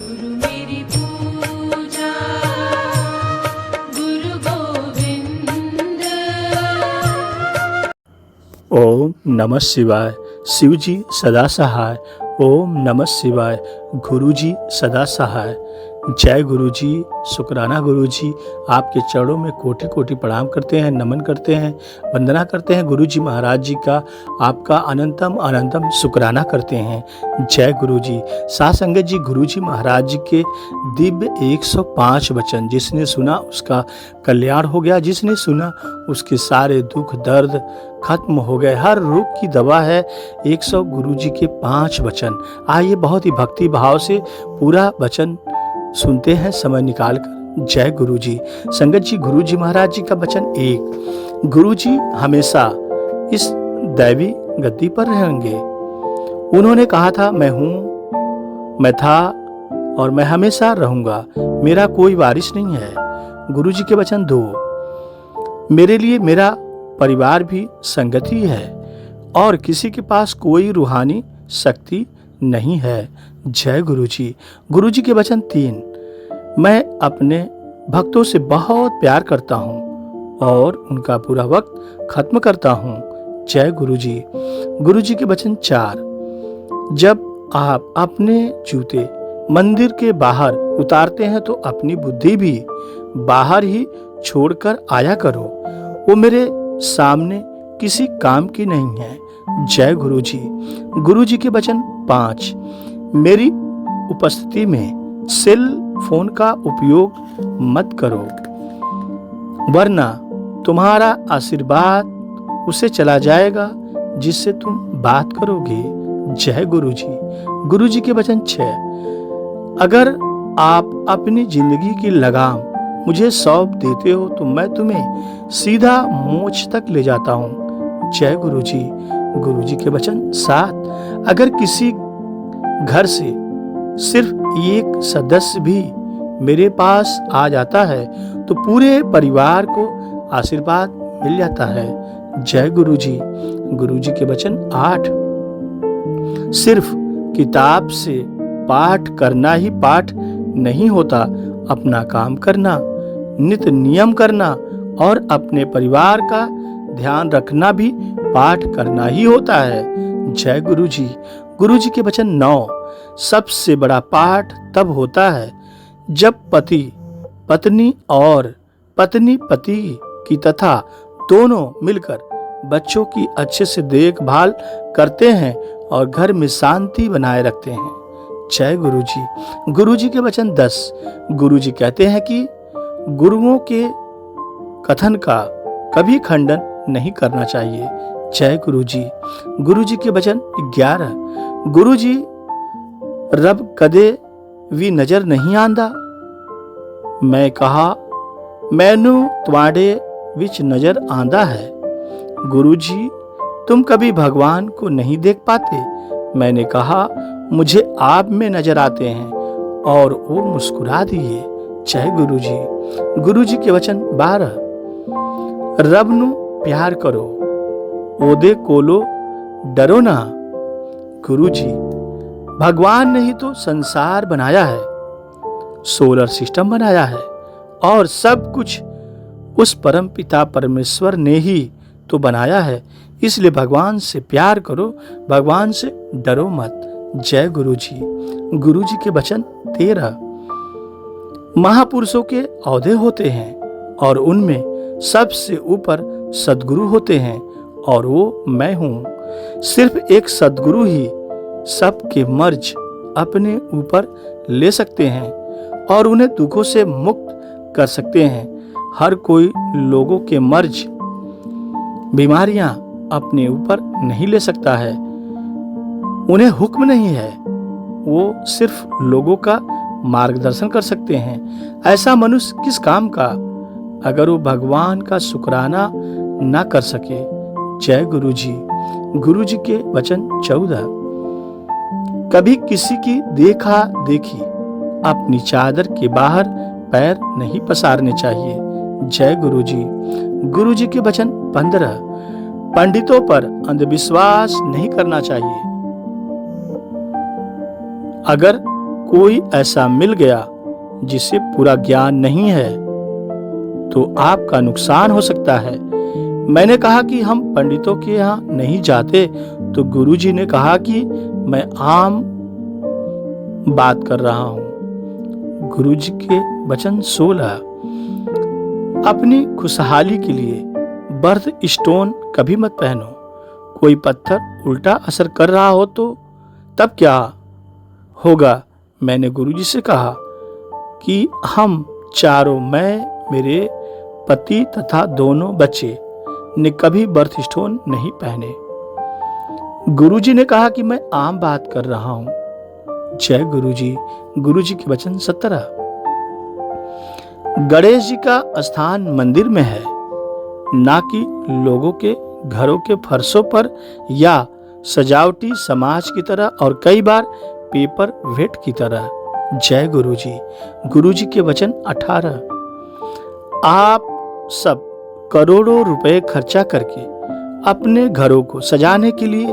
गुरु मेरी पूजा गुरु गोविंद। ओम नमः शिवाय। शिव जी सदा सहाय। ओम नमः शिवाय। गुरु जी सदा सहाय। जय गुरु जी। शुक्राना गुरु जी। आपके चरणों में कोटि कोटि प्रणाम करते हैं, नमन करते हैं, वंदना करते हैं गुरु जी महाराज जी का। आपका अनंतम अनंतम शुक्राना करते हैं। जय गुरु जी। साथ संगत जी, गुरु जी महाराज जी के दिव्य 105 वचन, जिसने सुना उसका कल्याण हो गया, जिसने सुना उसके सारे दुख दर्द खत्म हो गए। हर रोग की दवा है 100 गुरु जी के 5 वचन। आइए बहुत ही भक्ति भाव से पूरा वचन सुनते हैं समय निकाल कर। जय गुरु जी। संगत जी, गुरु जी महाराज जी का वचन 1। गुरु जी हमेशा इस दैवी गद्दी पर रहेंगे। उन्होंने कहा था, मैं हूं, मैं था और मैं हमेशा रहूंगा, मेरा कोई वारिस नहीं है। गुरु जी के वचन 2। मेरे लिए मेरा परिवार भी संगति है और किसी के पास कोई रूहानी शक्ति नहीं है। जय गुरु जी। गुरु जी के वचन 3। मैं अपने भक्तों से बहुत प्यार करता हूँ और उनका पूरा वक्त खत्म करता हूँ। जय गुरु जी। गुरु जी के वचन 4। जब आप अपने जूते मंदिर के बाहर उतारते हैं तो अपनी बुद्धि भी बाहर ही छोड़कर आया करो, वो मेरे सामने किसी काम की नहीं है। जय गुरु जी। गुरु जी के वचन 5। मेरी उपस्थिति में सेल फोन का उपयोग मत करो, वरना तुम्हारा आशीर्वाद उसे चला जाएगा जिससे तुम बात करोगे। जय गुरु जी। गुरु जी के वचन 6। अगर आप अपनी जिंदगी की लगाम मुझे सौंप देते हो तो मैं तुम्हें सीधा मोक्ष तक ले जाता हूँ। जय गुरु जी। गुरु जी के वचन 7। अगर किसी घर से सिर्फ एक सदस्य भी मेरे पास आ जाता है तो पूरे परिवार को आशीर्वाद मिल जाता है। जय गुरु जी। गुरु जी के वचन 8। सिर्फ किताब से पाठ करना ही पाठ नहीं होता, अपना काम करना, नित्य नियम करना और अपने परिवार का ध्यान रखना भी पाठ करना ही होता है। जय गुरु जी। गुरु जी के वचन 9। सबसे बड़ा पाठ तब होता है जब पति पत्नी और पत्नी पति की तथा दोनों मिलकर बच्चों की अच्छे से देखभाल करते हैं और घर में शांति बनाए रखते हैं। जय गुरु जी। गुरु जी के वचन 10। गुरु जी कहते हैं कि गुरुओं के कथन का कभी खंडन नहीं करना चाहिए। जय गुरु जी। गुरु जी के वचन 11। गुरु जी रब कदे भी नजर नहीं आंदा। मैं कहा, मैनू तुम्हारे विच नजर आंदा है। गुरु जी तुम कभी भगवान को नहीं देख पाते। मैंने कहा, मुझे आप में नजर आते हैं, और वो मुस्कुरा दिए। जय गुरु जी। गुरु जी के वचन 12। रब नू प्यार करो, ओदे कोलो डरो ना। गुरु जी भगवान ने ही तो संसार बनाया है, सोलर सिस्टम बनाया है और सब कुछ उस परम पिता परमेश्वर ने ही तो बनाया है। इसलिए भगवान से प्यार करो, भगवान से डरो मत। जय गुरु जी। गुरु जी के वचन 13। महापुरुषों के औहदे होते हैं और उनमें सबसे ऊपर सद्गुरु होते हैं और वो मैं हूँ। सिर्फ एक सद्गुरु ही सबके मर्ज अपने ऊपर ले सकते हैं और उन्हें दुखों से मुक्त कर सकते हैं। हर कोई लोगों के मर्ज बीमारियां अपने ऊपर नहीं ले सकता है, उन्हें हुक्म नहीं है, वो सिर्फ लोगों का मार्गदर्शन कर सकते हैं। ऐसा मनुष्य किस काम का अगर वो भगवान का शुक्राना ना कर सके। जय गुरु जी। गुरु जी के वचन 14। कभी किसी की देखा देखी अपनी चादर के बाहर पैर नहीं पसारने चाहिए। जय गुरु जी। गुरु जी के वचन 15। पंडितों पर अंधविश्वास नहीं करना चाहिए। अगर कोई ऐसा मिल गया जिसे पूरा ज्ञान नहीं है तो आपका नुकसान हो सकता है। मैंने कहा कि हम पंडितों के यहाँ नहीं जाते तो गुरुजी ने कहा कि मैं आम बात कर रहा हूँ। गुरुजी के वचन 16। अपनी खुशहाली के लिए बर्थ स्टोन कभी मत पहनो। कोई पत्थर उल्टा असर कर रहा हो तो तब क्या होगा? मैंने गुरुजी से कहा कि हम चारों, मैं, मेरे पति तथा दोनों बच्चे ने कभी बर्थ स्टोन नहीं पहने। गुरुजी ने कहा कि मैं आम बात कर रहा हूं। जय गुरुजी। गुरुजी के वचन 17। गणेश जी का स्थान मंदिर में है, ना कि लोगों के घरों के फर्शों पर या सजावटी समाज की तरह और कई बार पेपर वेट की तरह। जय गुरुजी। गुरुजी के वचन 18। आप सब करोड़ों रुपए खर्चा करके अपने घरों को सजाने के लिए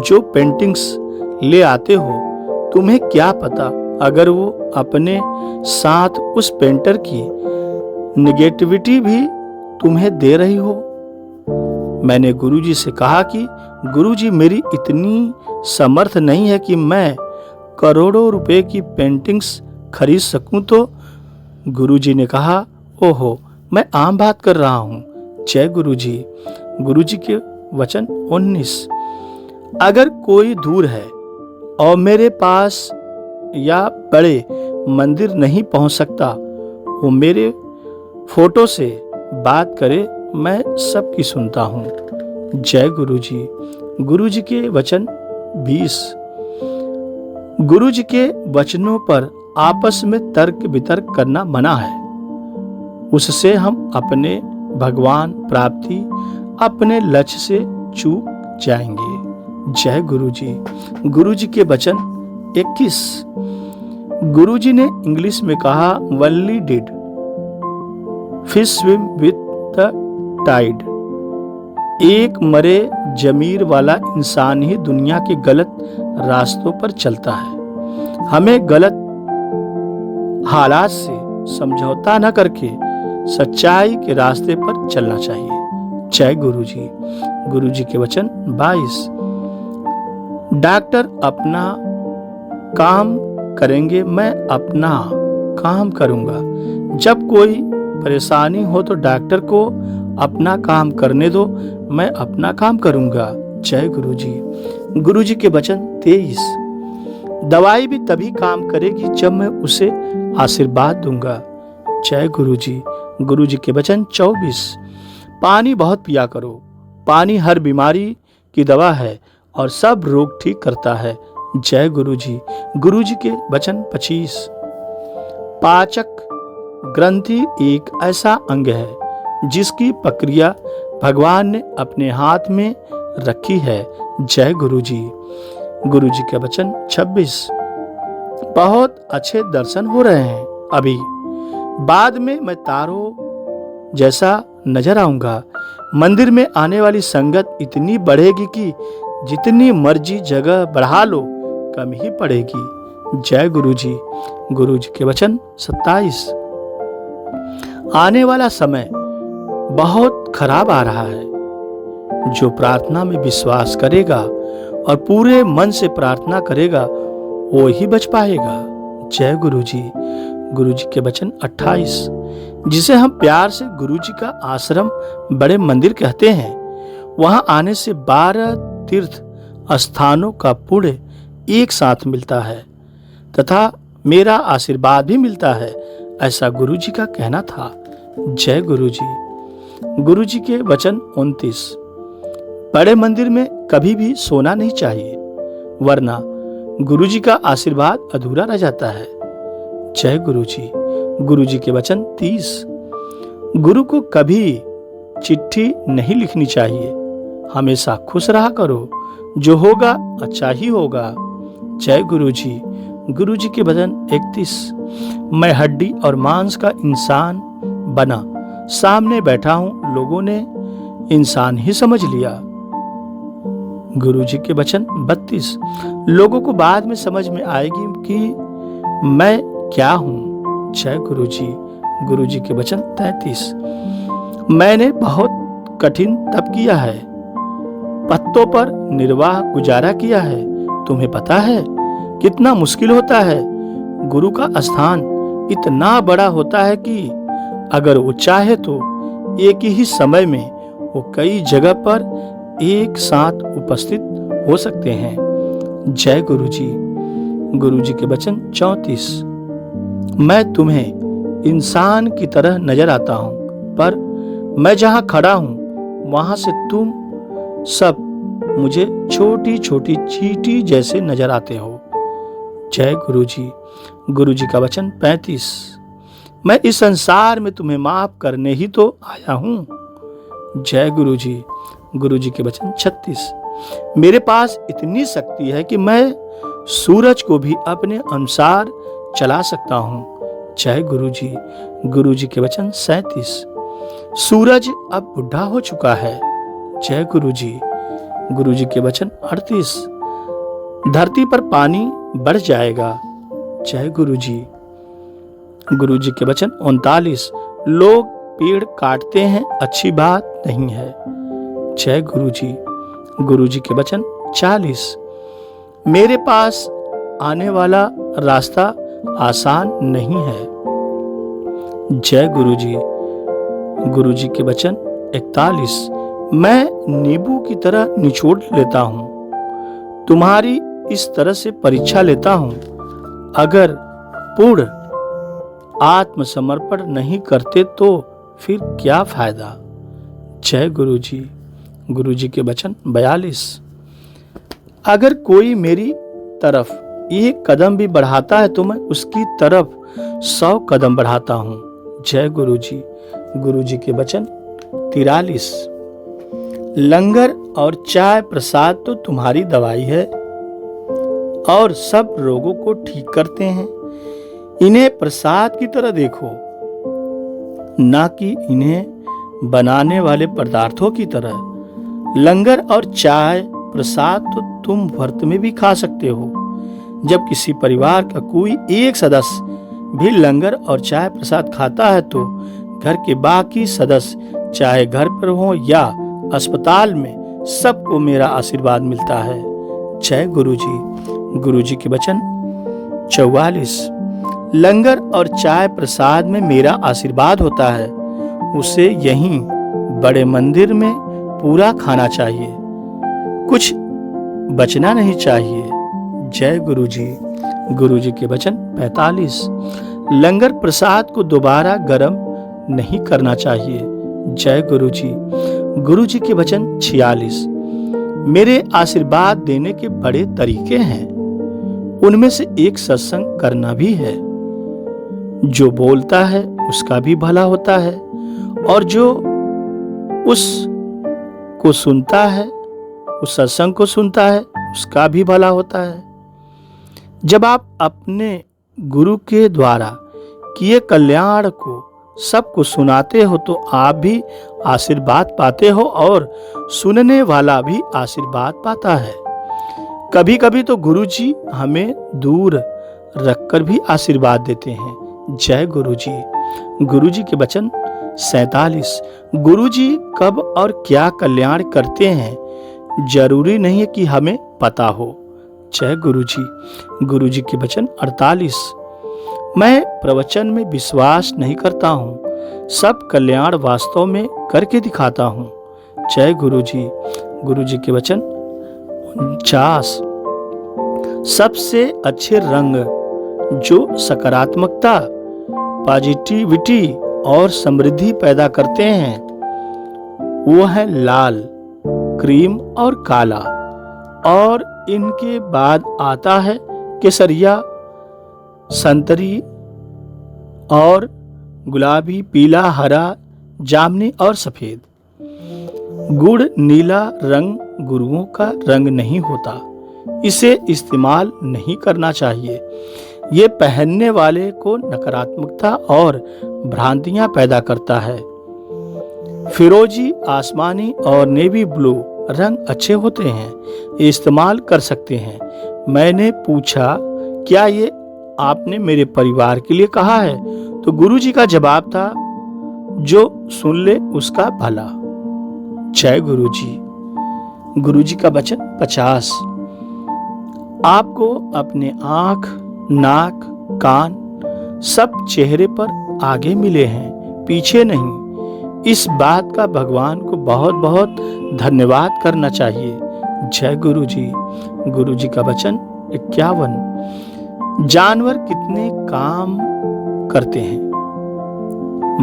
जो पेंटिंग्स ले आते हो, तुम्हें क्या पता अगर वो अपने साथ उस पेंटर की नेगेटिविटी भी तुम्हें दे रही हो। मैंने गुरुजी से कहा कि गुरुजी, मेरी इतनी समर्थ नहीं है कि मैं करोड़ों रुपए की पेंटिंग्स खरीद सकूं। तो गुरुजी ने कहा, ओहो, मैं आम बात कर रहा हूं। जय गुरुजी। गुरुजी के वचन 19। अगर कोई दूर है और मेरे पास या बड़े मंदिर नहीं पहुंच सकता, वो मेरे फोटो से बात करे, मैं सबकी सुनता हूं। जय गुरुजी। गुरुजी के वचन 20। गुरुजी के वचनों पर आपस में तर्क वितर्क करना मना है। उससे हम अपने भगवान प्राप्ति, अपने लक्ष्य से चूक जाएंगे। जय गुरुजी। गुरुजी के वचन 21। गुरुजी ने इंग्लिश में कहा, only did fish swim with the tide. एक मरे जमीर वाला इंसान ही दुनिया के गलत रास्तों पर चलता है। हमें गलत हालात से समझौता न करके सच्चाई के रास्ते पर चलना चाहिए। जय गुरुजी। गुरुजी के वचन 22। डॉक्टर अपना काम करेंगे, मैं अपना काम करूंगा। जब कोई परेशानी हो तो डॉक्टर को अपना काम करने दो, मैं अपना काम करूंगा। जय गुरुजी। गुरुजी के वचन 23। दवाई भी तभी काम करेगी जब मैं उसे आशीर्वाद दूंगा। जय गुरुजी। गुरुजी के वचन 24। पानी बहुत पिया करो। पानी हर बीमारी की दवा है और सब रोग ठीक करता है। जय गुरुजी। गुरुजी के वचन 25। पाचक ग्रंथि एक ऐसा अंग है जिसकी प्रक्रिया भगवान ने अपने हाथ में रखी है। जय गुरुजी। गुरुजी के वचन 26। बहुत अच्छे दर्शन हो रहे हैं अभी, बाद में मैं तारों जैसा नजर आऊंगा। मंदिर में आने वाली संगत इतनी बढ़ेगी कि जितनी मर्जी जगह बढ़ा लो कम ही पड़ेगी। जय गुरुजी। गुरुजी के वचन 27। आने वाला समय बहुत खराब आ रहा है। जो प्रार्थना में विश्वास करेगा और पूरे मन से प्रार्थना करेगा वो ही बच पाएगा। जय गुरुजी। गुरुजी के वचन 28। जिसे हम प्यार से गुरुजी का आश्रम बड़े मंदिर कहते हैं, वहां आने से 12 तीर्थ स्थानों का पुण्य एक साथ मिलता है तथा मेरा आशीर्वाद भी मिलता है, ऐसा गुरुजी का कहना था। जय गुरुजी। गुरुजी के वचन 29। बड़े मंदिर में कभी भी सोना नहीं चाहिए, वरना गुरुजी का आशीर्वाद अधूरा रह जाता है। जय गुरुजी। गुरुजी के वचन 30। गुरु को कभी चिट्ठी नहीं लिखनी चाहिए, हमेशा खुश रहा करो, जो होगा अच्छा ही होगा। जय गुरुजी। गुरुजी के वचन 31। मैं हड्डी और मांस का इंसान बना, सामने बैठा हूं, लोगों ने इंसान ही समझ लिया। गुरुजी के वचन 32। लोगों को बाद में समझ में आएगी कि मैं क्या हूँ। जय गुरु जी। गुरु जी के वचन 33। मैंने बहुत कठिन तप किया है, पत्तों पर निर्वाह गुजारा किया है। तुम्हें पता है कितना मुश्किल होता है। गुरु का स्थान इतना बड़ा होता है कि अगर वो चाहे तो एक ही समय में वो कई जगह पर एक साथ उपस्थित हो सकते हैं। जय गुरु जी। गुरु जी के वचन 34। मैं तुम्हें इंसान की तरह नजर आता हूं, पर मैं जहां खड़ा हूं वहां से तुम सब मुझे छोटी छोटी चींटी जैसे नजर आते हो। जय गुरु जी। गुरु जी का वचन 35। मैं इस संसार में तुम्हें माफ करने ही तो आया हूं। जय गुरु जी। गुरु जी के वचन 36। मेरे पास इतनी शक्ति है कि मैं सूरज को भी अपने अनुसार चला सकता हूं। जय गुरु जी। गुरु जी के वचन 37। सूरज अब बुढ़ा हो चुका है। जय गुरु जी। गुरु जी के वचन 38। धरती पर पानी बढ़ जाएगा। जय गुरु जी। गुरु जी के वचन 39। लोग पेड़ काटते हैं, अच्छी बात नहीं है। जय गुरु जी। गुरु जी के वचन 40। मेरे पास आने वाला रास्ता आसान नहीं है। जय गुरु जी। गुरु जी के वचन 41। मैं नींबू की तरह निचोड़ लेता हूं, तुम्हारी इस तरह से परीक्षा लेता हूं। अगर पूर्ण आत्मसमर्पण नहीं करते तो फिर क्या फायदा। जय गुरु जी। गुरु जी के वचन 42। अगर कोई मेरी तरफ एक कदम भी बढ़ाता है तो मैं उसकी तरफ 100 कदम बढ़ाता हूं। जय गुरु जी। गुरु जी के वचन 43। लंगर और चाय प्रसाद तो तुम्हारी दवाई है और सब रोगों को ठीक करते हैं। इन्हें प्रसाद की तरह देखो, ना कि इन्हें बनाने वाले पदार्थों की तरह। लंगर और चाय प्रसाद तो तुम व्रत में भी खा सकते हो। जब किसी परिवार का कोई एक सदस्य भी लंगर और चाय प्रसाद खाता है तो घर के बाकी सदस्य चाहे घर पर हो या अस्पताल में सबको मेरा आशीर्वाद मिलता है। जय गुरु जी। गुरु जी के वचन 44। लंगर और चाय प्रसाद में मेरा आशीर्वाद होता है, उसे यहीं बड़े मंदिर में पूरा खाना चाहिए, कुछ बचना नहीं चाहिए। जय गुरु जी। गुरु जी के वचन 45। लंगर प्रसाद को दोबारा गर्म नहीं करना चाहिए। जय गुरु जी। गुरु जी के वचन 46। मेरे आशीर्वाद देने के बड़े तरीके हैं, उनमें से एक सत्संग करना भी है। जो बोलता है उसका भी भला होता है और जो उसको सुनता है, उस सत्संग को सुनता है, उसका भी भला होता है। जब आप अपने गुरु के द्वारा किए कल्याण को सबको सुनाते हो तो आप भी आशीर्वाद पाते हो और सुनने वाला भी आशीर्वाद पाता है। कभी कभी तो गुरु जी हमें दूर रखकर भी आशीर्वाद देते हैं। जय गुरु जी। गुरु जी के वचन 47। गुरु जी कब और क्या कल्याण करते हैं जरूरी नहीं है कि हमें पता हो। जय गुरु जी। गुरु जी के वचन 48। मैं प्रवचन में विश्वास नहीं करता हूँ, सब कल्याण वास्तव में करके दिखाता हूँ। जय गुरु जी। गुरु जी के वचन 49। सबसे अच्छे रंग जो सकारात्मकता, पॉजिटिविटी और समृद्धि पैदा करते हैं वो है लाल, क्रीम और काला, और इनके बाद आता है केसरिया, संतरी और गुलाबी, पीला, हरा, जामुनी और सफेद। गुड़ नीला रंग गुरुओं का रंग नहीं होता, इसे इस्तेमाल नहीं करना चाहिए। ये पहनने वाले को नकारात्मकता और भ्रांतियां पैदा करता है। फिरोजी, आसमानी और नेवी ब्लू रंग अच्छे होते हैं, ये इस्तेमाल कर सकते हैं। मैंने पूछा क्या ये आपने मेरे परिवार के लिए कहा है। तो गुरुजी का जवाब था, जो सुन ले उसका भला। जय गुरुजी। गुरुजी का वचन 50। आपको अपने आंख, नाक, कान सब चेहरे पर आगे मिले हैं, पीछे नहीं। इस बात का भगवान को बहुत बहुत धन्यवाद करना चाहिए। जय गुरुजी। गुरुजी का वचन 51। जानवर कितने काम करते हैं,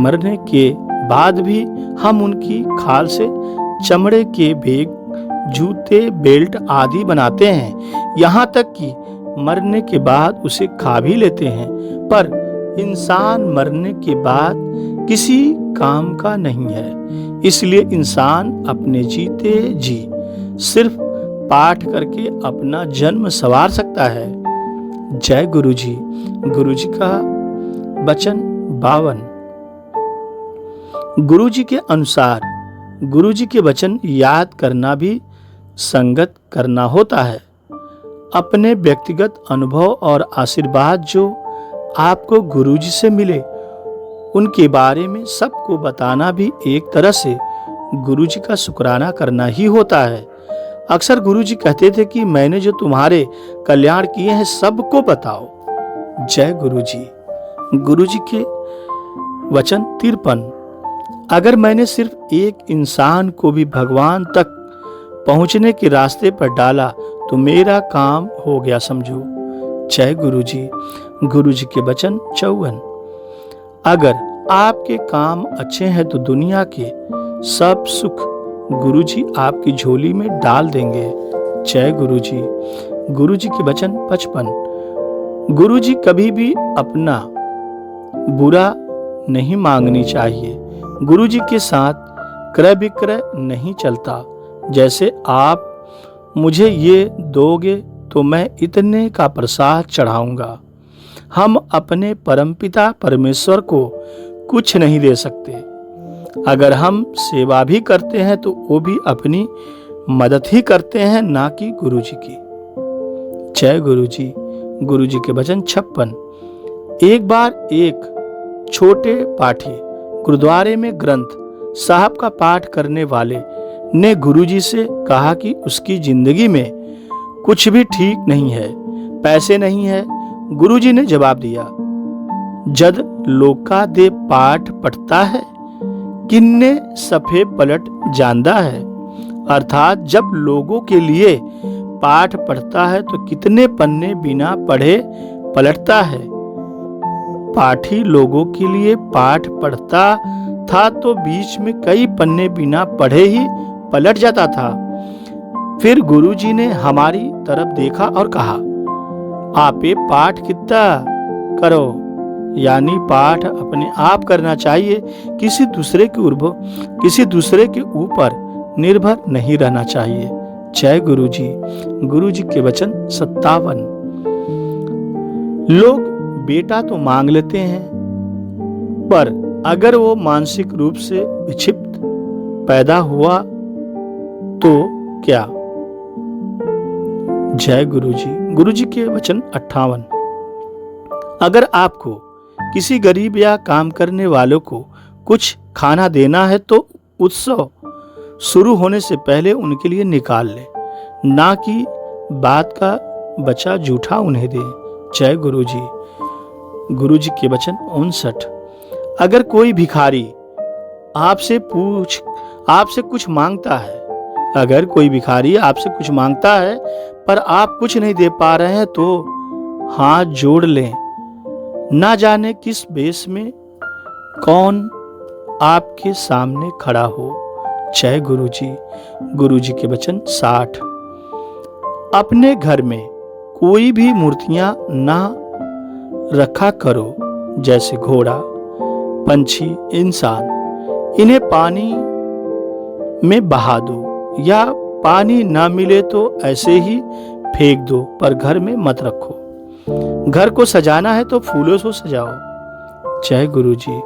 मरने के बाद भी हम उनकी खाल से चमड़े के बैग, जूते, बेल्ट आदि बनाते हैं, यहाँ तक कि मरने के बाद उसे खा भी लेते हैं। पर इंसान मरने के बाद किसी काम का नहीं है। इसलिए इंसान अपने जीते जी सिर्फ पाठ करके अपना जन्म संवार सकता है। जय गुरुजी। गुरुजी का वचन 52। गुरुजी के अनुसार गुरुजी के वचन याद करना भी संगत करना होता है। अपने व्यक्तिगत अनुभव और आशीर्वाद जो आपको गुरुजी से मिले, उनके बारे में सबको बताना भी एक तरह से गुरुजी का शुक्राना करना ही होता है। अक्सर गुरुजी कहते थे कि मैंने जो तुम्हारे कल्याण किए हैं सबको बताओ। जय गुरुजी। गुरुजी के वचन 53। अगर मैंने सिर्फ एक इंसान को भी भगवान तक पहुंचने के रास्ते पर डाला तो मेरा काम हो गया समझो। जय गुरुजी। गुरुजी के वचन 54। अगर आपके काम अच्छे हैं तो दुनिया के सब सुख गुरुजी आपकी झोली में डाल देंगे। जय गुरुजी। गुरुजी के वचन 55। गुरुजी कभी भी अपना बुरा नहीं मांगनी चाहिए। गुरुजी के साथ क्रय विक्रय नहीं चलता। जैसे आप मुझे ये दोगे तो मैं इतने का प्रसाद चढ़ाऊंगा। हम अपने परमपिता परमेश्वर को कुछ नहीं दे सकते। अगर हम सेवा भी करते हैं तो वो भी अपनी मदद ही करते हैं, ना कि गुरुजी की। जय गुरुजी। गुरुजी के वचन 56। एक बार एक छोटे पाठी गुरुद्वारे में ग्रंथ साहब का पाठ करने वाले ने गुरुजी से कहा कि उसकी जिंदगी में कुछ भी ठीक नहीं है, पैसे नहीं है। गुरुजी ने जवाब दिया, जद लोका दे पाठ पढ़ता है, किन्ने सफे पलट जानदा है। अर्थात जब लोगों के लिए पाठ पढ़ता है तो कितने पन्ने बिना पढ़े पलटता है। पाठी लोगों के लिए पाठ पढ़ता था तो बीच में कई पन्ने बिना पढ़े ही पलट जाता था। फिर गुरुजी ने हमारी तरफ देखा और कहा, आपे पाठ कितना करो, यानी पाठ अपने आप करना चाहिए, किसी दूसरे के ऊपर निर्भर नहीं रहना चाहिए। जय गुरुजी। गुरुजी के वचन 57। लोग बेटा तो मांग लेते हैं, पर अगर वो मानसिक रूप से विक्षिप्त पैदा हुआ तो क्या। जय गुरुजी। गुरुजी के वचन 58। अगर आपको किसी गरीब या काम करने वालों को कुछ खाना देना है तो उत्सव शुरू होने से पहले उनके लिए निकाल ले, ना कि बात का बचा जूठा उन्हें दे। जय गुरुजी। गुरुजी के वचन 59। अगर कोई भिखारी आपसे कुछ मांगता है, अगर कोई भिखारी आपसे कुछ मांगता है पर आप कुछ नहीं दे पा रहे हैं तो हाथ जोड़ लें। ना जाने किस बेस में कौन आपके सामने खड़ा हो। जय गुरुजी। गुरुजी के वचन 60। अपने घर में कोई भी मूर्तियां ना रखा करो, जैसे घोड़ा, पंछी, इंसान। इन्हें पानी में बहा दो, या पानी ना मिले तो ऐसे ही फेंक दो, पर घर में मत रखो। घर को सजाना है तो फूलों से सजाओ। जय गुरुजी।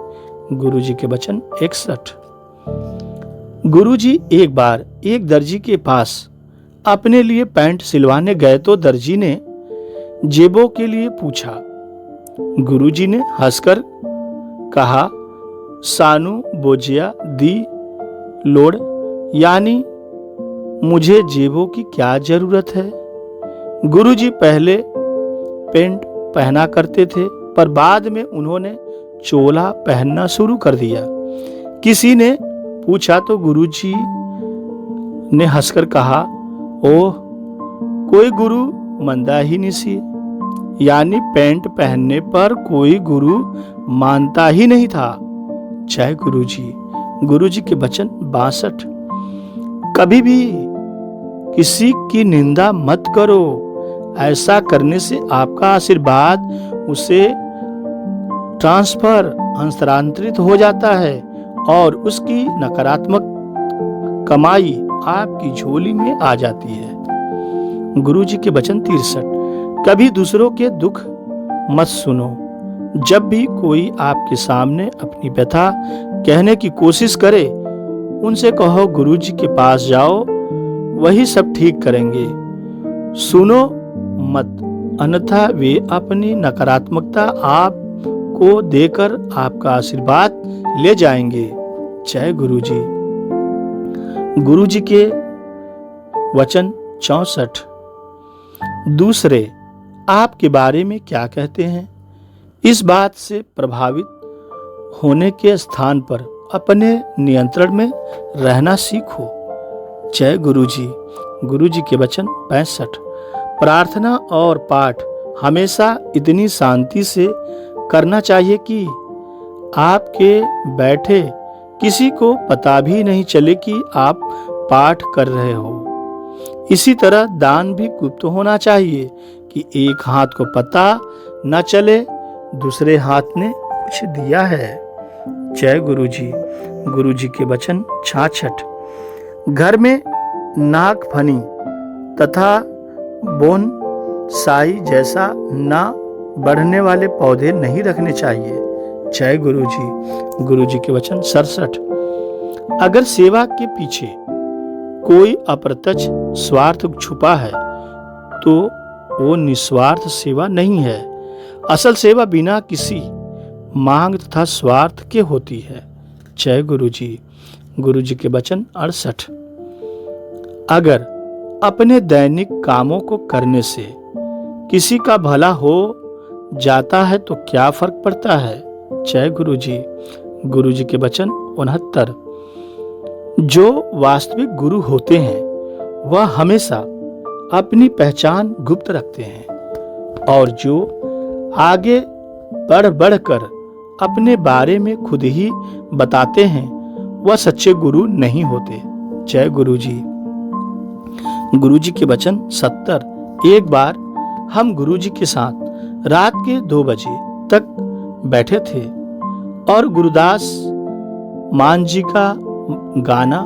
गुरुजी के वचन 61। गुरुजी एक बार एक दर्जी के पास अपने लिए पैंट सिलवाने गए तो दर्जी ने जेबों के लिए पूछा, गुरुजी ने हंसकर कहा, सानू बोजिया दी लोड़, यानी मुझे जेबों की क्या जरूरत है। गुरुजी पहले पेंट पहना करते थे, पर बाद में उन्होंने चोला पहनना शुरू कर दिया। किसी ने पूछा तो गुरुजी ने हंसकर कहा, ओह, कोई गुरु मंदा ही निसी, यानी पैंट पहनने पर कोई गुरु मानता ही नहीं था। जय गुरुजी। गुरुजी के वचन 62। कभी भी किसी की निंदा मत करो, ऐसा करने से आपका आशीर्वाद उसे हस्तांतरित हो जाता है और उसकी नकारात्मक कमाई आपकी झोली में आ जाती है। गुरुजी के वचन 63। कभी दूसरों के दुख मत सुनो। जब भी कोई आपके सामने अपनी व्यथा कहने की कोशिश करे, उनसे कहो गुरुजी के पास जाओ, वही सब ठीक करेंगे। सुनो मत, अन्यथा वे अपनी नकारात्मकता आपको देकर आपका आशीर्वाद ले जाएंगे। जय गुरुजी। गुरुजी के वचन 64। दूसरे आपके बारे में क्या कहते हैं, इस बात से प्रभावित होने के स्थान पर अपने नियंत्रण में रहना सीखो। जय गुरुजी। गुरुजी के वचन 65। प्रार्थना और पाठ हमेशा इतनी शांति से करना चाहिए कि आपके बैठे किसी को पता भी नहीं चले कि आप पाठ कर रहे हो। इसी तरह दान भी गुप्त होना चाहिए कि एक हाथ को पता न चले दूसरे हाथ ने कुछ दिया है। जय गुरुजी। गुरुजी के वचन 66। घर में नागफनी तथा बोनसाई जैसा ना बढ़ने वाले पौधे नहीं रखने चाहिए। जय गुरुजी। गुरुजी के वचन 67। अगर सेवा के पीछे कोई अप्रत्यक्ष स्वार्थ छुपा है तो वो निस्वार्थ सेवा नहीं है। असल सेवा बिना किसी मांग तथा स्वार्थ के होती है। जय गुरुजी। गुरुजी के वचन 68। अगर अपने दैनिक कामों को करने से किसी का भला हो जाता है तो क्या फर्क पड़ता है। जय गुरुजी। गुरुजी के वचन 69। जो वास्तविक गुरु होते हैं वह हमेशा अपनी पहचान गुप्त रखते हैं और जो आगे बढ़ बढ़कर अपने बारे में खुद ही बताते हैं वह सच्चे गुरु नहीं होते। जय गुरुजी। गुरुजी के वचन 70। एक बार हम गुरुजी के साथ रात के 2 बजे तक बैठे थे और गुरुदास मान जी का गाना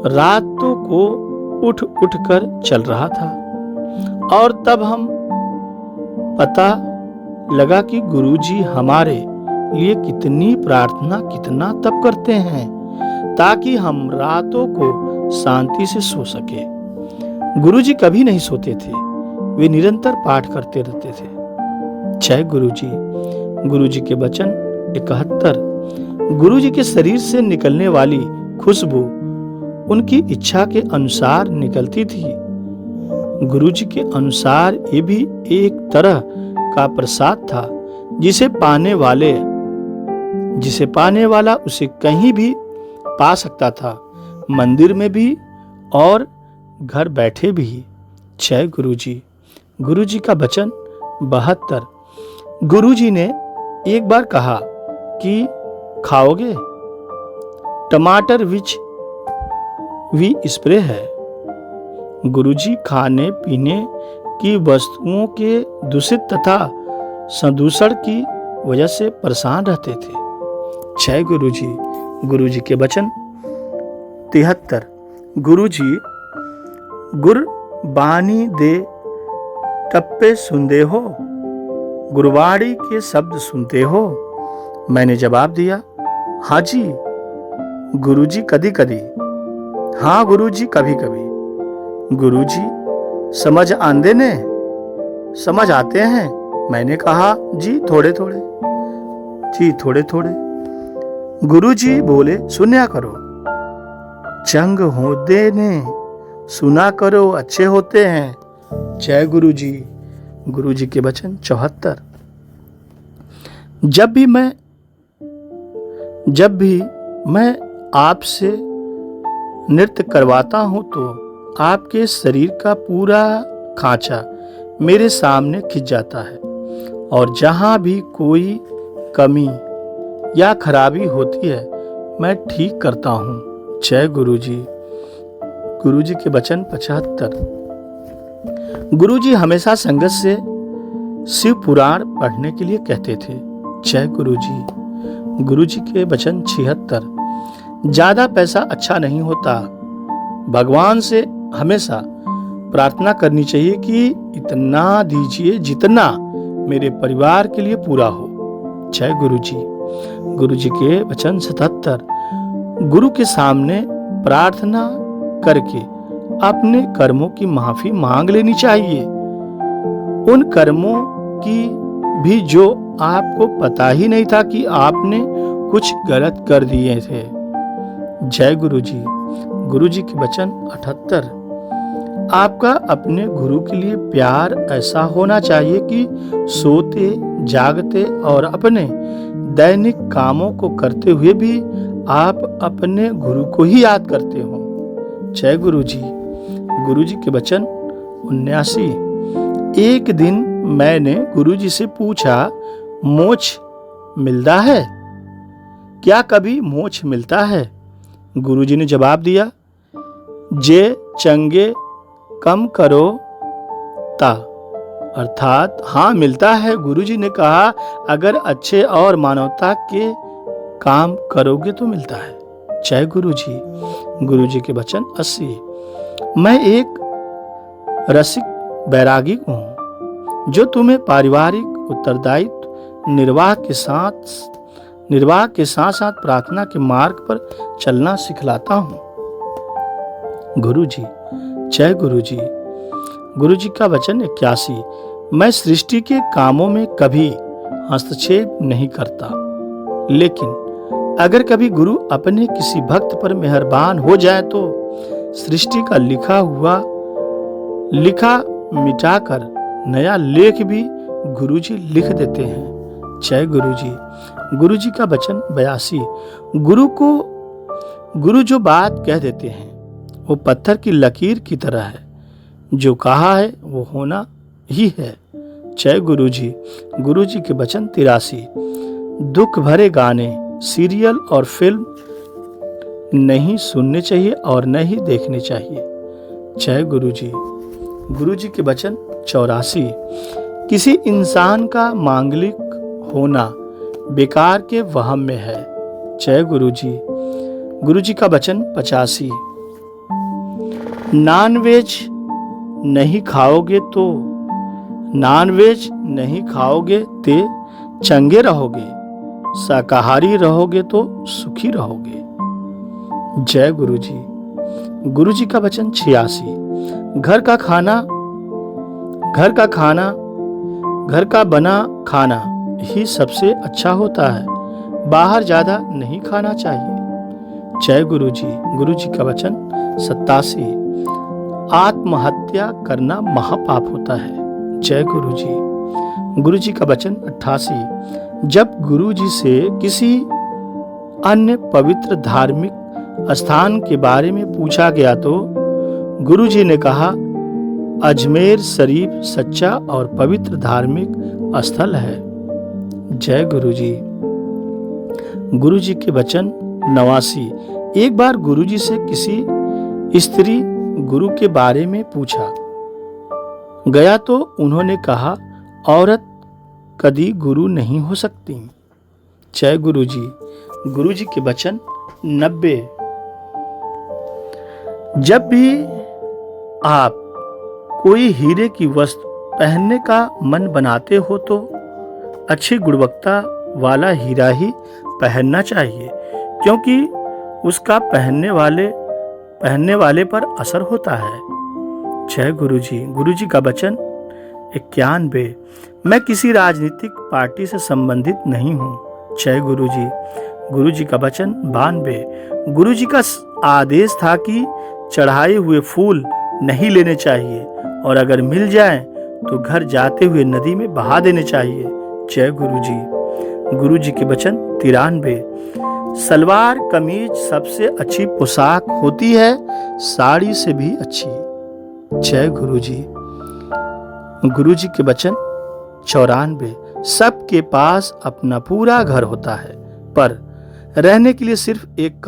रातों को उठ उठ कर चल रहा था और तब हम पता लगा कि गुरुजी हमारे लिए कितनी प्रार्थना कितना तप करते हैं ताकि हम रातों को शांति से सो सके। गुरुजी कभी नहीं सोते थे, वे निरंतर पाठ करते रहते थे। जय गुरुजी। गुरुजी के वचन 71। गुरुजी के शरीर से निकलने वाली खुशबू उनकी इच्छा के अनुसार निकलती थी। गुरुजी के अनुसार ये भी एक तरह का प्रसाद था जिसे पाने वाला उसे कहीं भी पा सकता था, मंदिर में भी और घर बैठे भी। जय गुरुजी। गुरुजी का वचन 72। गुरुजी ने एक बार कहा कि खाओगे, टमाटर विच भी स्प्रे है। गुरुजी खाने पीने की वस्तुओं के दूषित तथा संदूषण की वजह से परेशान रहते थे। जय गुरुजी। गुरुजी के वचन 73। गुरुजी गुरबानी दे टप्पे सुनते हो, गुरबाणी के शब्द सुनते हो। मैंने जवाब दिया, हाँ जी गुरुजी, कभी कभी। हाँ गुरुजी, कभी कभी। गुरुजी समझ आते हैं। मैंने कहा, जी थोड़े थोड़े, जी थोड़े थोड़े। गुरुजी बोले, सुना करो, चंग होते ने सुना करो, अच्छे होते हैं। जय गुरुजी। गुरुजी के वचन 74। जब भी मैं आपसे नृत्य करवाता हूं तो आपके शरीर का पूरा खांचा मेरे सामने खिंच जाता है, और जहां भी कोई कमी या खराबी होती है मैं ठीक करता हूं। जय गुरुजी। गुरुजी के वचन 75। गुरुजी हमेशा संगत से शिव पुराण पढ़ने के लिए कहते थे। जय गुरुजी। गुरुजी के वचन 76। ज्यादा पैसा अच्छा नहीं होता। भगवान से हमेशा प्रार्थना करनी चाहिए कि इतना दीजिए जितना मेरे परिवार के लिए पूरा हो। जय गुरुजी। गुरुजी के वचन 77। गुरु के सामने प्रार्थना करके अपने कर्मों की माफी मांग लेनी चाहिए, उन कर्मों की भी जो आपको पता ही नहीं था कि आपने कुछ गलत कर दिए थे। जय गुरुजी। गुरुजी के वचन 78। आपका अपने गुरु के लिए प्यार ऐसा होना चाहिए कि सोते जागते और अपने दैनिक कामों को करते हुए भी आप अपने गुरु को ही याद करते हो। जय गुरुजी। गुरुजी के वचन 79। एक दिन मैंने गुरुजी से पूछा, मोक्ष मिलता है? क्या कभी मोक्ष मिलता है? गुरुजी ने जवाब दिया, जे चंगे कम करो ता, अर्थात हाँ मिलता है। गुरुजी ने कहा, अगर अच्छे और मानवता के काम करोगे तो मिलता है। जय गुरुजी। गुरुजी के वचन 80। मैं एक रसिक बैरागी हूँ जो तुम्हें पारिवारिक उत्तरदायित्व निर्वाह के साथ साथ प्रार्थना के मार्ग पर चलना सिखलाता हूँ। गुरुजी। जय गुरुजी। गुरुजी का वचन 81। मैं सृष्टि के कामों में कभी हस्तक्षेप नहीं करता, लेकिन अगर कभी गुरु अपने किसी भक्त पर मेहरबान हो जाए तो सृष्टि का लिखा मिटाकर नया लेख भी गुरुजी लिख देते हैं। जय गुरुजी। गुरुजी का वचन 82। गुरु जो बात कह देते हैं वो पत्थर की लकीर की तरह है, जो कहा है वो होना ही है। जय गुरुजी। गुरुजी के वचन 83। दुख भरे गाने, सीरियल और फिल्म नहीं सुनने चाहिए और नहीं देखने चाहिए। जय गुरुजी। गुरुजी के वचन 84। किसी इंसान का मांगलिक होना बेकार के वहम में है। जय गुरुजी। गुरुजी का वचन 85। नॉनवेज नहीं खाओगे ते चंगे रहोगे, शाकाहारी रहोगे तो सुखी रहोगे। जय गुरुजी। गुरुजी का वचन 86। घर का बना खाना ही सबसे अच्छा होता है, बाहर ज्यादा नहीं खाना चाहिए। जय गुरुजी। गुरुजी का वचन 87। आत्महत्या करना महापाप होता है। जय गुरुजी। गुरुजी का वचन 88। जब गुरुजी से किसी अन्य पवित्र धार्मिक स्थान के बारे में पूछा गया तो गुरुजी ने कहा, अजमेर शरीफ सच्चा और पवित्र धार्मिक स्थल है। जय गुरुजी। गुरुजी के वचन 89। एक बार गुरुजी से किसी स्त्री गुरु के बारे में पूछा गया तो उन्होंने कहा, औरत कभी गुरु नहीं हो सकती। जय गुरुजी। गुरुजी के वचन 90। जब भी आप कोई हीरे की वस्तु पहनने का मन बनाते हो तो अच्छी गुणवत्ता वाला हीरा ही पहनना चाहिए, क्योंकि उसका पहनने वाले पर असर होता है। जय गुरुजी। गुरुजी का वचन 91। मैं किसी राजनीतिक पार्टी से संबंधित नहीं हूँ। जय गुरु जी। गुरु जी का वचन 92। गुरु जी का आदेश था कि चढ़ाए हुए फूल नहीं लेने चाहिए और अगर मिल जाए तो घर जाते हुए नदी में बहा देने चाहिए। जय गुरु जी। गुरु जी के वचन 93। सलवार कमीज सबसे अच्छी पोशाक होती है, साड़ी से भी अच्छी। जय गुरु जी। गुरु जी के वचन 94। सबके पास अपना पूरा घर होता है, पर रहने के लिए सिर्फ एक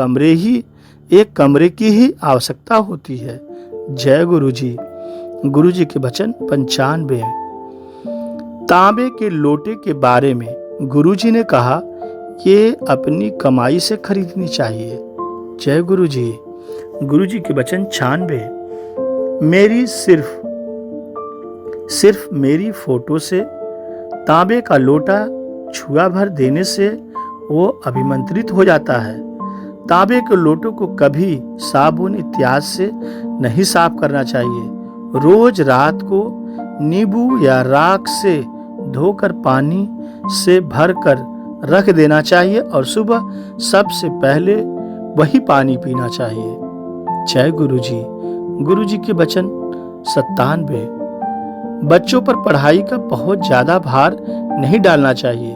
कमरे की ही आवश्यकता होती है। जय गुरु जी। गुरु जी के वचन 95। तांबे के लोटे के बारे में गुरु जी ने कहा, ये अपनी कमाई से खरीदनी चाहिए। जय गुरु जी। गुरु जी के वचन 96। मेरी सिर्फ मेरी फोटो से तांबे का लोटा छुआ भर देने से वो अभिमंत्रित हो जाता है। तांबे के लोटों को कभी साबुन इत्यादि से नहीं साफ करना चाहिए। रोज रात को नींबू या राख से धोकर पानी से भरकर रख देना चाहिए और सुबह सबसे पहले वही पानी पीना चाहिए। जय गुरु जी। गुरु जी के वचन 97। बच्चों पर पढ़ाई का बहुत ज्यादा भार नहीं डालना चाहिए,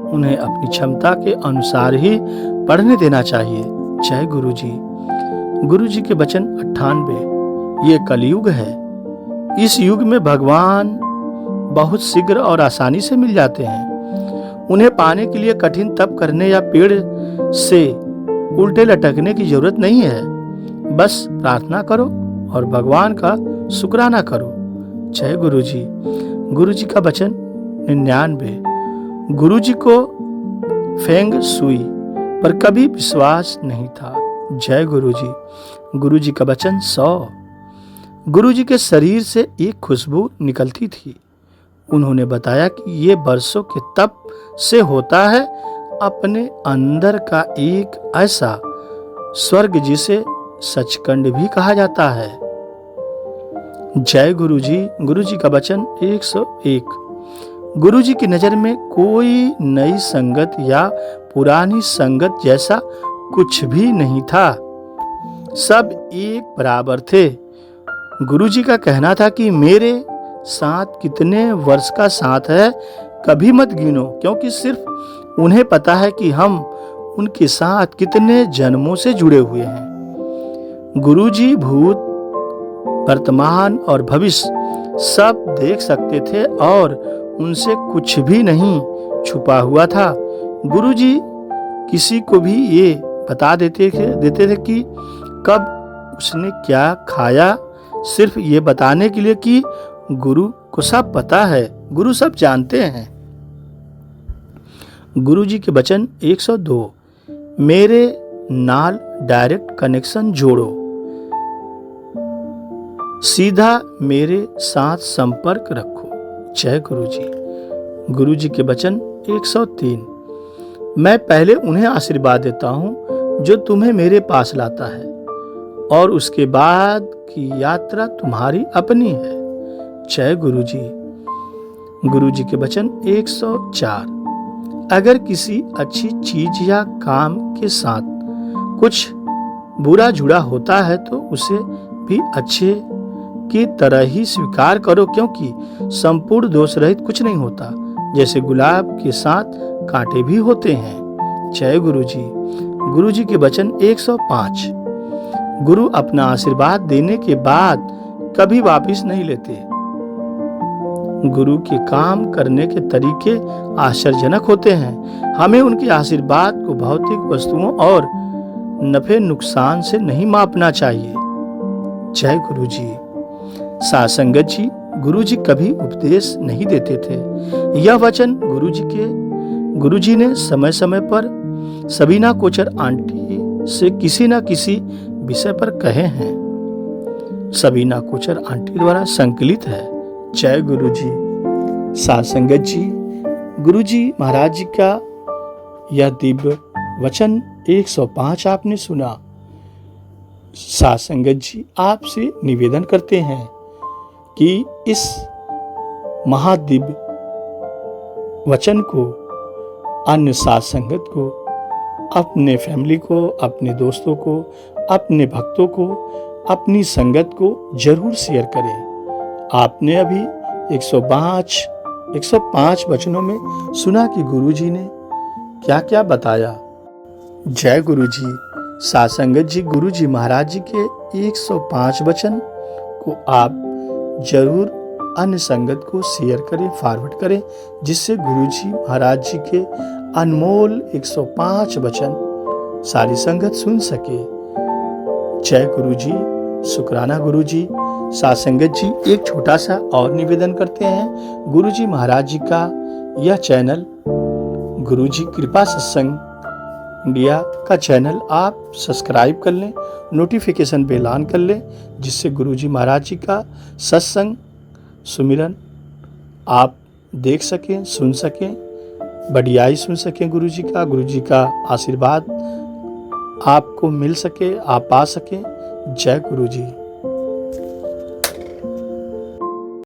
उन्हें अपनी क्षमता के अनुसार ही पढ़ने देना चाहिए। जय गुरु जी। गुरु जी के वचन 98। ये कलयुग है, इस युग में भगवान बहुत शीघ्र और आसानी से मिल जाते हैं। उन्हें पाने के लिए कठिन तप करने या पेड़ से उल्टे लटकने की जरूरत नहीं है। बस प्रार्थना करो और भगवान का शुक्राना करो। जय गुरु जी। गुरु जी का वचन 99। गुरु जी को फेंग सुई पर कभी विश्वास नहीं था। जय गुरु जी। गुरु जी का वचन 100। गुरु जी के शरीर से एक खुशबू निकलती थी। उन्होंने बताया कि ये बरसों के तप से होता है, अपने अंदर का एक ऐसा स्वर्ग जिसे सचखंड भी कहा जाता है। जय गुरु जी। गुरु जी का वचन 101। गुरु जी की नजर में कोई नई संगत या पुरानी संगत जैसा कुछ भी नहीं था, सब एक बराबर थे। गुरु जी का कहना था कि मेरे साथ कितने वर्ष का साथ है कभी मत गिनो, क्योंकि सिर्फ उन्हें पता है कि हम उनके साथ कितने जन्मों से जुड़े हुए हैं। गुरु जी भूत, वर्तमान और भविष्य सब देख सकते थे और उनसे कुछ भी नहीं छुपा हुआ था। गुरु जी किसी को भी ये बता देते थे कि कब उसने क्या खाया, सिर्फ ये बताने के लिए कि गुरु को सब पता है, गुरु सब जानते हैं। गुरु जी के वचन 102। मेरे नाल डायरेक्ट कनेक्शन जोड़ो, सीधा मेरे साथ संपर्क रखो। जय गुरु जी। गुरु जी के वचन 103। मैं पहले उन्हें आशीर्वाद देता हूँ जो तुम्हें मेरे पास लाता है, और उसके बाद की यात्रा तुम्हारी अपनी है। जय गुरु जी। गुरु जी के वचन 104। अगर किसी अच्छी चीज या काम के साथ कुछ बुरा जुड़ा होता है तो उसे भी अच्छे की तरह ही स्वीकार करो, क्योंकि संपूर्ण दोष रहित कुछ नहीं होता, जैसे गुलाब के साथ कांटे भी होते हैं। जय गुरु जी। गुरु जी के वचन 105। गुरु अपना आशीर्वाद देने के बाद कभी वापस नहीं लेते। गुरु के काम करने के तरीके आश्चर्यजनक होते हैं। हमें उनके आशीर्वाद को भौतिक वस्तुओं और नफे नुकसान से नहीं मापना चाहिए। जय गुरु जी। साथ संगत जी, गुरु जी कभी उपदेश नहीं देते थे। यह वचन गुरु जी ने समय समय पर सबीना कोचर आंटी से किसी न किसी विषय पर कहे हैं। सबीना कोचर आंटी द्वारा संकलित है। जय गुरु जी। साथ संगत जी, गुरु जी महाराज जी का यह दिव्य वचन 105 आपने सुना। साथ संगत जी, आपसे निवेदन करते हैं कि इस महादिव्य वचन को, अन्य साथ संगत को, अपने फैमिली को, अपने दोस्तों को, अपने भक्तों को, अपनी संगत को जरूर शेयर करें। आपने अभी 105 वचनों में सुना कि गुरुजी ने क्या क्या बताया। जय गुरुजी। साथ संगत जी, गुरुजी महाराज जी के 105 वचन को आप जरूर अन्य संगत को शेयर करें, फॉरवर्ड करें, जिससे गुरुजी महाराज जी के अनमोल 105 वचन सारी संगत सुन सके। जय गुरुजी, शुक्राना गुरुजी। साथ संगत जी, एक छोटा सा और निवेदन करते हैं। गुरुजी महाराज जी का यह चैनल गुरुजी कृपा सत्संग इंडिया का चैनल आप सब्सक्राइब कर लें, नोटिफिकेशन बेल ऑन कर लें, जिससे गुरुजी महाराज जी का सत्संग सुमिरन आप देख सकें, सुन सकें, बढ़ियाई सुन सकें। गुरुजी का आशीर्वाद आपको मिल सके, आप पा सकें। जय गुरुजी।